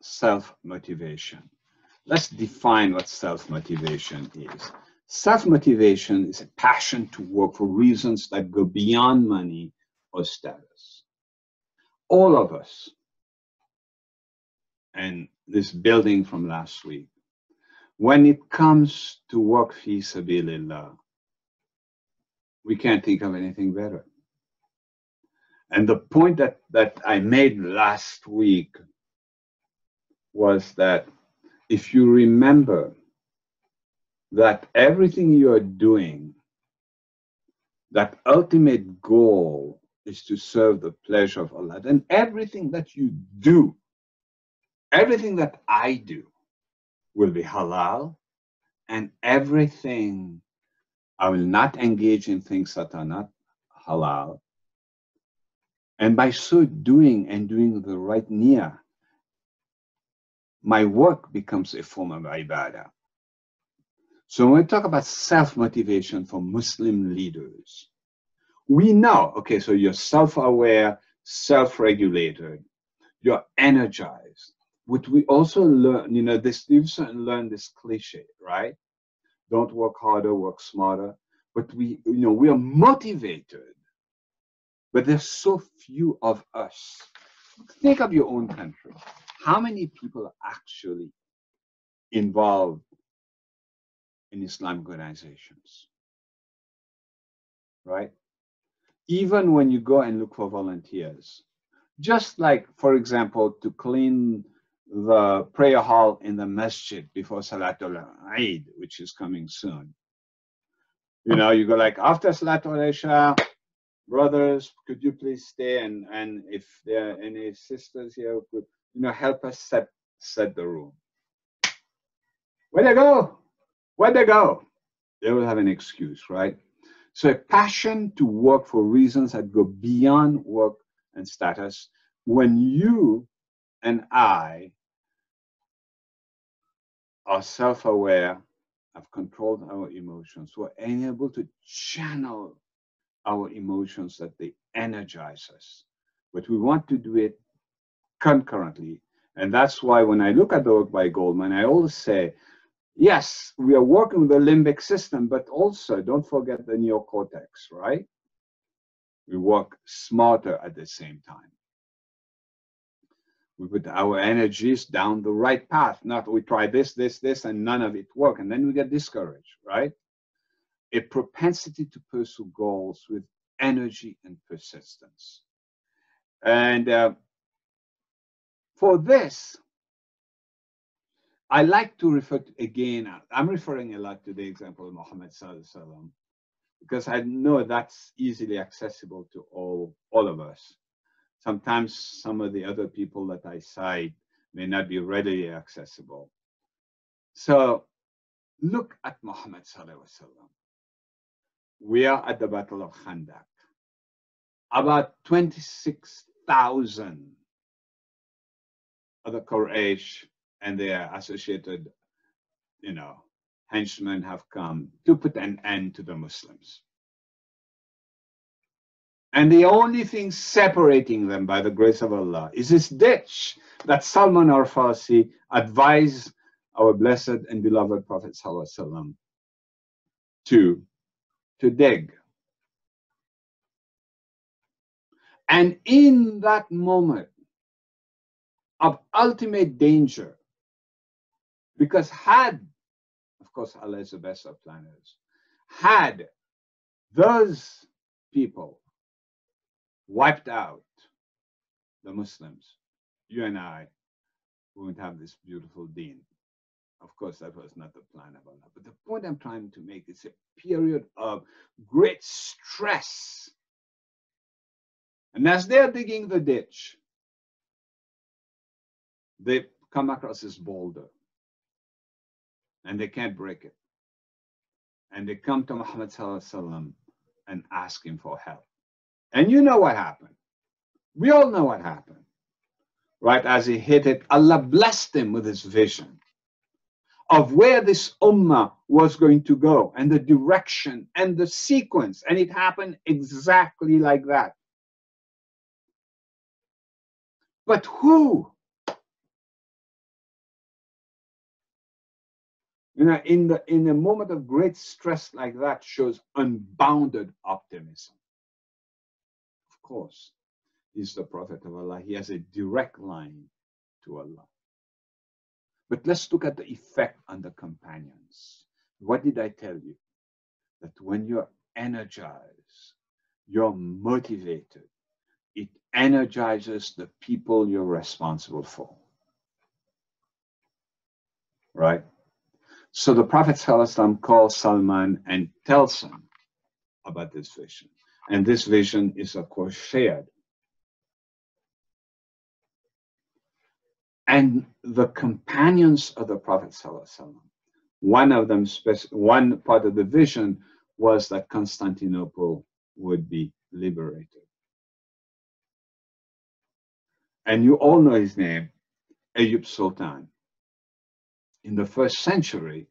self-motivation. Let's define what self-motivation is. Self-motivation is a passion to work for reasons that go beyond money or status. All of us, and this building from last week, when it comes to work fi sabilillah, we can't think of anything better. And the point that I made last week was that if you remember that everything you are doing, that ultimate goal is to serve the pleasure of Allah, then everything that you do, everything that I do will be halal, and everything I will not engage in things that are not halal. And by so doing and doing the right niyyah, my work becomes a form of ibadah. So when we talk about self-motivation for Muslim leaders, we know, okay, so you're self-aware, self-regulated, you're energized. But we also learn, we've certainly learned this cliche, right? Don't work harder, work smarter. But we are motivated, but there's so few of us. Think of your own country. How many people are actually involved in Islamic organizations, right? Even when you go and look for volunteers, just like, for example, to clean the prayer hall in the masjid before Salatul Eid, which is coming soon. You go like, after Salatul Isha, brothers, could you please stay? And if there are any sisters here, could help us set the room. Where'd they go? Where'd they go? They will have an excuse, right? So a passion to work for reasons that go beyond work and status. When you and I are self-aware, have controlled our emotions, we're able to channel our emotions that they energize us. But we want to do it concurrently. And that's why when I look at the work by Goldman, I always say, yes, we are working with the limbic system, but also don't forget the neocortex, right? We work smarter at the same time. We put our energies down the right path, not we try this, and none of it work, and then we get discouraged, right? A propensity to pursue goals with energy and persistence. And for this, I like to refer to, again, I'm referring a lot to the example of Muhammad Sallallahu Alaihi Wasallam, because I know that's easily accessible to all of us. Sometimes some of the other people that I cite may not be readily accessible. So look at Muhammad Sallallahu Alaihi Wasallam. We are at the Battle of Khandak. About 26,000 of the Quraysh and their associated, henchmen have come to put an end to the Muslims. And the only thing separating them, by the grace of Allah, is this ditch that Salman al-Farsi advised our blessed and beloved Prophet ﷺ to dig. And in that moment of ultimate danger, because of course, Allah is the best of planners, had those people wiped out the Muslims, you and I wouldn't have this beautiful deen. Of course, that was not the plan of Allah. But the point I'm trying to make is a period of great stress. And as they're digging the ditch, they come across this boulder. And they can't break it. And they come to Muhammad Sallallahu Alaihi Wasallam and ask him for help. And you know what happened. We all know what happened. Right? As he hit it, Allah blessed him with his vision of where this ummah was going to go and the direction and the sequence. And it happened exactly like that. But who? You know, in a moment of great stress like that, shows unbounded optimism. Of course, he's the Prophet of Allah. He has a direct line to Allah. But let's look at the effect on the companions. What did I tell you? That when you're energized, you're motivated, it energizes the people you're responsible for. Right? So the Prophet ﷺ calls Salman and tells him about this vision. And this vision is, of course, shared. And the companions of the Prophet ﷺ, one part of the vision was that Constantinople would be liberated. And you all know his name, Ayyub Sultan. In the first century,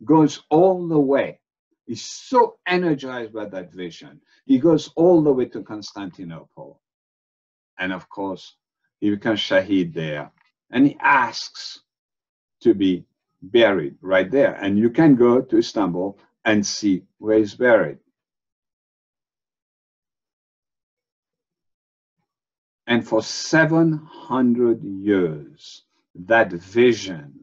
goes all the way. He's so energized by that vision. He goes all the way to Constantinople. And of course, he becomes Shaheed there. And he asks to be buried right there. And you can go to Istanbul and see where he's buried. And for 700 years, that vision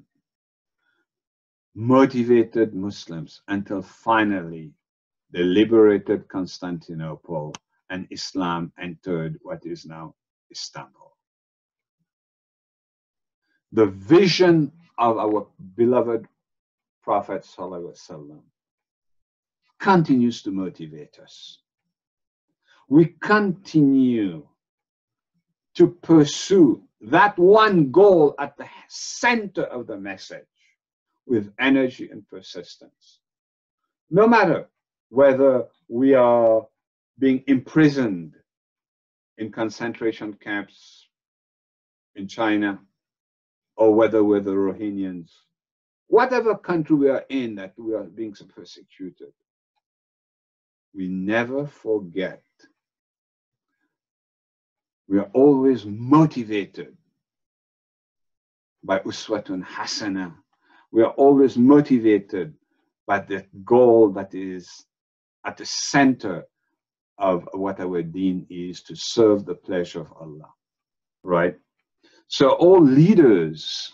motivated Muslims until finally they liberated Constantinople and Islam entered what is now Istanbul. The vision of our beloved Prophet ﷺ continues to motivate us. We continue to pursue that one goal at the center of the message with energy and persistence. No matter whether we are being imprisoned in concentration camps in China, or whether we're the Rohingyas, whatever country we are in that we are being persecuted, we never forget. We are always motivated by Uswatun Hasana. We are always motivated by the goal that is at the center of what our deen is, to serve the pleasure of Allah, right? So all leaders,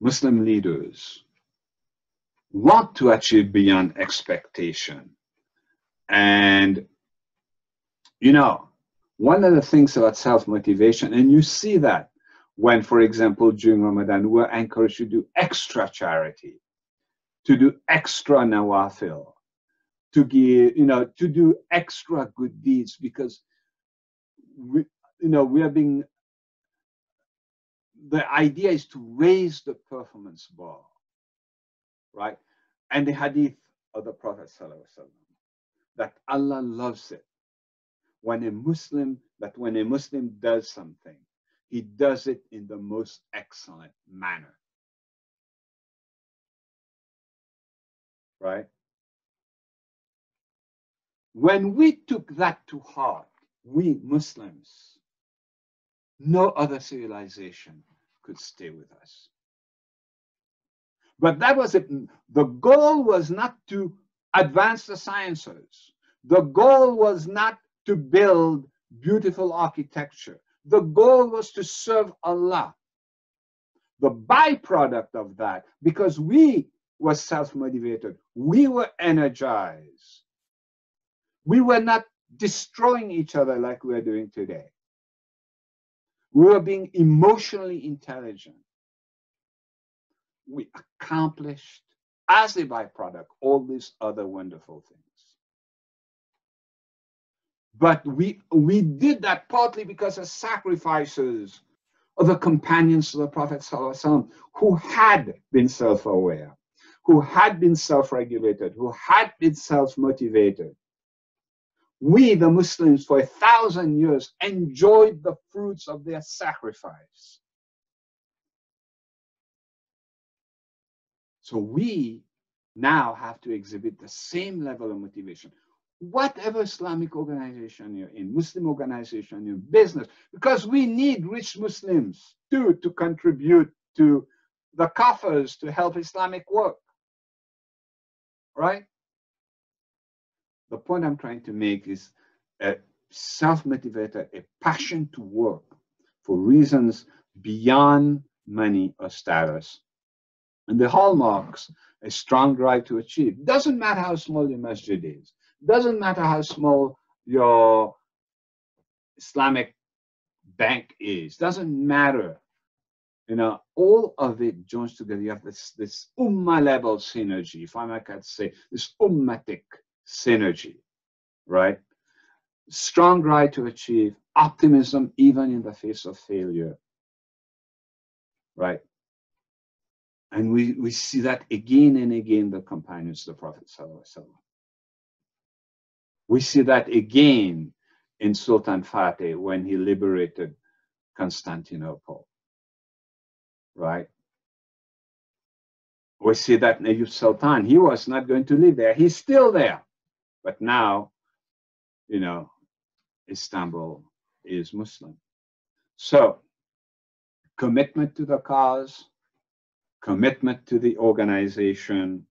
Muslim leaders, want to achieve beyond expectation. And, you know, one of the things about self-motivation, and you see that when, for example, during Ramadan, we're encouraged to do extra charity, to do extra nawafil, to give, you know, to do extra good deeds, because we, you know, we are being, the idea is to raise the performance bar, right? And the hadith of the Prophet ﷺ, that Allah loves it when a Muslim does something, he does it in the most excellent manner, right? When we took that to heart, we Muslims, no other civilization could stay with us. But that was it. The goal was not to advance the sciences. The goal was not to build beautiful architecture. The goal was to serve Allah. The byproduct of that, because we were self-motivated, we were energized. We were not destroying each other like we're doing today. We were being emotionally intelligent. We accomplished, as a byproduct, all these other wonderful things. But we did that partly because of sacrifices of the companions of the Prophet ﷺ, who had been self-aware, who had been self-regulated, who had been self-motivated. We, the Muslims, for 1,000 years, enjoyed the fruits of their sacrifice. So we now have to exhibit the same level of motivation. whatever Islamic organization you're in, Muslim organization, your business, because we need rich Muslims too to contribute to the coffers to help Islamic work, right? The point I'm trying to make is a self-motivated, a passion to work for reasons beyond money or status. And the hallmarks, a strong drive to achieve. Doesn't matter how small your masjid is. Doesn't matter how small your Islamic bank is. Doesn't matter. You know, all of it joins together. You have this ummah level synergy, if I might say, this ummatic synergy, right? Strong drive to achieve, optimism even in the face of failure, right? And we see that again and again, the companions of the Prophet ﷺ. We see that again in Sultan Fateh when he liberated Constantinople, right? We see that Nayyub Sultan, he was not going to live there. He's still there. But now, you know, Istanbul is Muslim. So, commitment to the cause, commitment to the organization,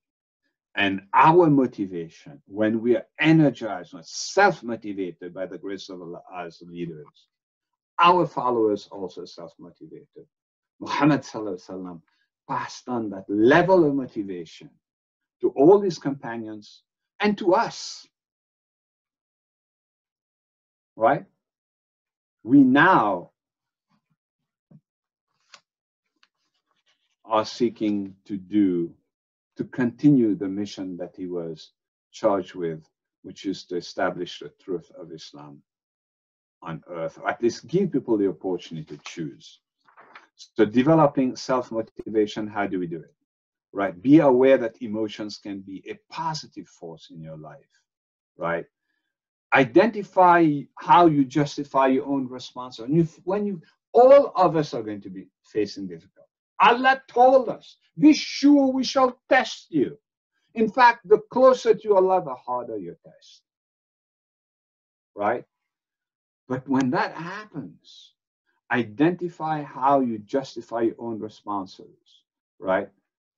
and our motivation when we are energized and self-motivated by the grace of Allah as leaders. Our followers also self-motivated. Muhammad Sallallahu Alaihi Wasallam passed on that level of motivation to all his companions and to us. Right? We now are seeking to continue the mission that he was charged with, which is to establish the truth of Islam on earth, or at least give people the opportunity to choose. So developing self-motivation, how do we do it? Right? Be aware that emotions can be a positive force in your life, right? Identify how you justify your own response. When all of us are going to be facing difficulty. Allah told us, be sure we shall test you. In fact, the closer to Allah, the harder your test. Right? But when that happens, identify how you justify your own responses. Right?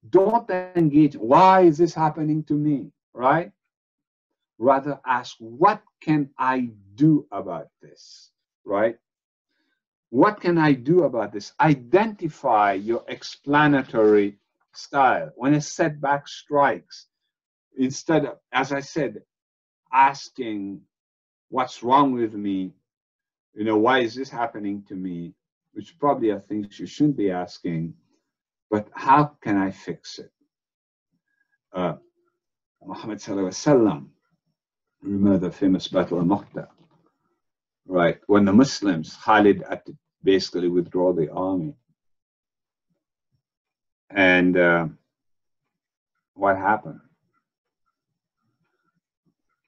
Don't engage, why is this happening to me? Right? Rather ask, what can I do about this? Right? What can I do about this? Identify your explanatory style. When a setback strikes, instead of, as I said, asking, what's wrong with me? You know, why is this happening to me? Which probably are things you shouldn't be asking, but how can I fix it? Muhammad Sallallahu Alaihi Wasallam, remember the famous Battle of Mu'tah, right? When the Muslims, Khalid had to basically withdraw the army. And what happened?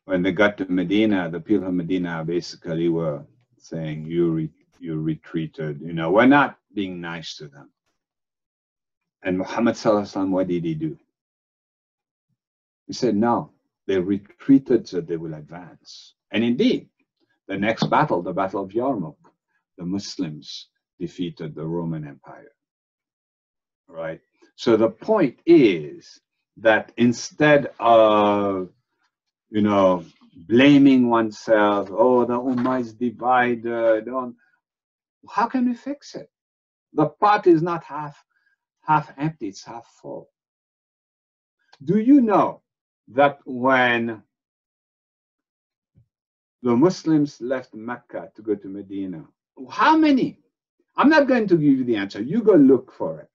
When they got to Medina, the people of Medina basically were saying, you retreated, you know, we're not being nice to them. And Muhammad Sallallahu Alaihi Wasallam, what did he do? He said, no, they retreated so they will advance. And indeed, the next battle, the Battle of Yarmouk, the Muslims defeated the Roman Empire. Right? So the point is that instead of, you know, blaming oneself, oh, the Ummah is divided, how can we fix it? The pot is not half empty, it's half full. Do you know that when the Muslims left Mecca to go to Medina, how many? I'm not going to give you the answer. You go look for it.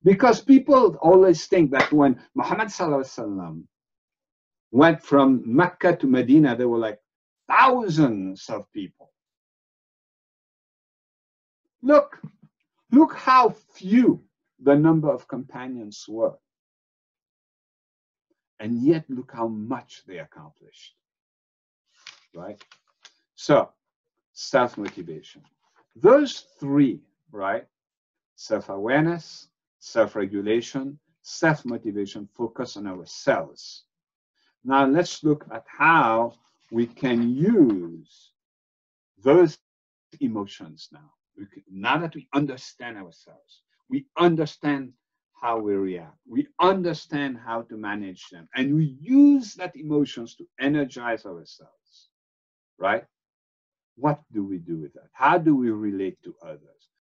Because people always think that when Muhammad Sallallahu Alaihi Wasallam went from Mecca to Medina, there were like thousands of people. Look how few the number of companions were. And yet look how much they accomplished. Right? So, self-motivation. Those three, right? Self-awareness, self-regulation, self-motivation, focus on ourselves. Now let's look at how we can use those emotions now. Now that we understand ourselves, we understand how we react, we understand how to manage them, and we use that emotions to energize ourselves, right? What do we do with that? How do we relate to others?